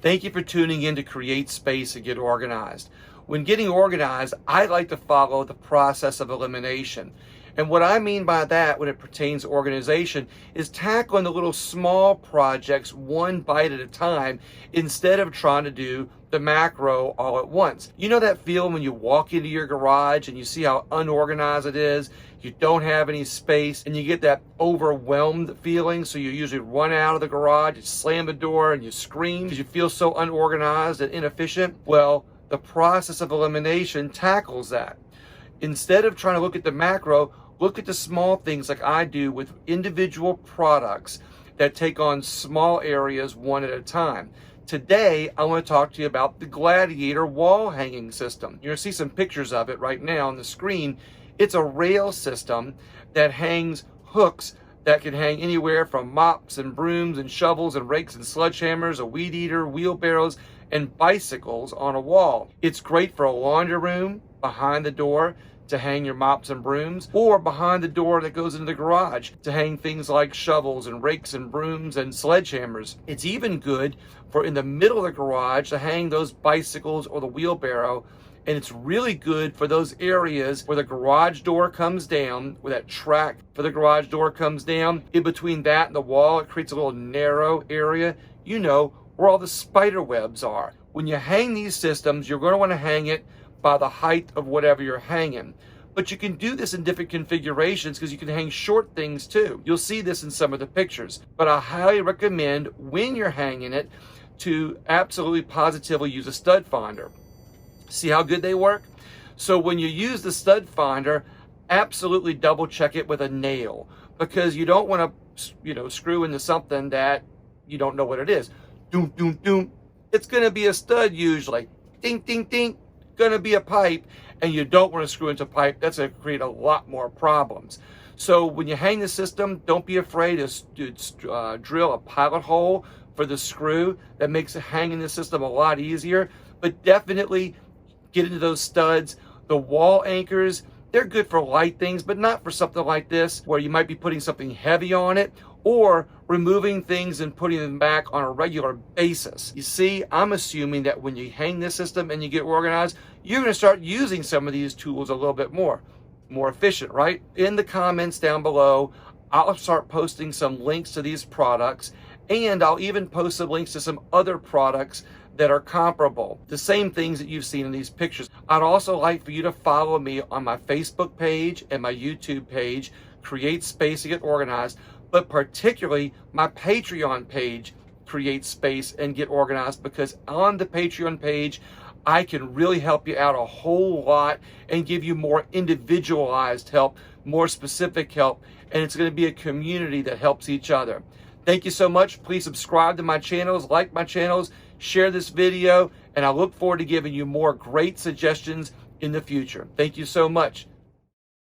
Thank you for tuning in to Create Space and Get Organized. When getting organized, I like to follow the process of elimination. And what I mean by that when it pertains to organization is tackling the little small projects one bite at a time instead of trying to do the macro all at once. You know that feeling when you walk into your garage and you see how unorganized it is, you don't have any space, and you get that overwhelmed feeling, so you usually run out of the garage, you slam the door, and you scream because you feel so unorganized and inefficient? Well, the process of elimination tackles that. Instead of trying to look at the macro, look at the small things like I do with individual products that take on small areas one at a time. Today, I want to talk to you about the Gladiator wall hanging system. You're going to see some pictures of it right now on the screen. It's a rail system that hangs hooks that can hang anywhere from mops and brooms and shovels and rakes and sledgehammers, a weed eater, wheelbarrows, and bicycles on a wall. It's great for a laundry room behind the door to hang your mops and brooms, or behind the door that goes into the garage to hang things like shovels and rakes and brooms and sledgehammers. It's even good for in the middle of the garage to hang those bicycles or the wheelbarrow. And it's really good for those areas where the garage door comes down, where that track for the garage door comes down. In between that and the wall, it creates a little narrow area, you know, where all the spider webs are. When you hang these systems, you're going to want to hang it by the height of whatever you're hanging. But you can do this in different configurations because you can hang short things too. You'll see this in some of the pictures. But I highly recommend when you're hanging it to absolutely positively use a stud finder. See how good they work? So when you use the stud finder, absolutely double check it with a nail, because you don't want to, screw into something that you don't know what it is. Doom, doom, doom. It's going to be a stud usually. Ding, ding, ding. Going to be a pipe, and you don't want to screw into a pipe. That's going to create a lot more problems. So when you hang the system, don't be afraid to drill a pilot hole for the screw. That makes hanging the system a lot easier. But definitely get into those studs. The wall anchors, they're good for light things, but not for something like this where you might be putting something heavy on it or removing things and putting them back on a regular basis. You see, I'm assuming that when you hang this system and you get organized, you're going to start using some of these tools a little bit more efficient, right? In the comments down below, I'll start posting some links to these products, and I'll even post some links to some other products that are comparable, the same things that you've seen in these pictures. I'd also like for you to follow me on my Facebook page and my YouTube page, Create Space and Get Organized, but particularly my Patreon page, Create Space and Get Organized, because on the Patreon page, I can really help you out a whole lot and give you more individualized help, more specific help, and it's going to be a community that helps each other. Thank you so much. Please subscribe to my channels, like my channels, share this video, and I look forward to giving you more great suggestions in the future. Thank you so much.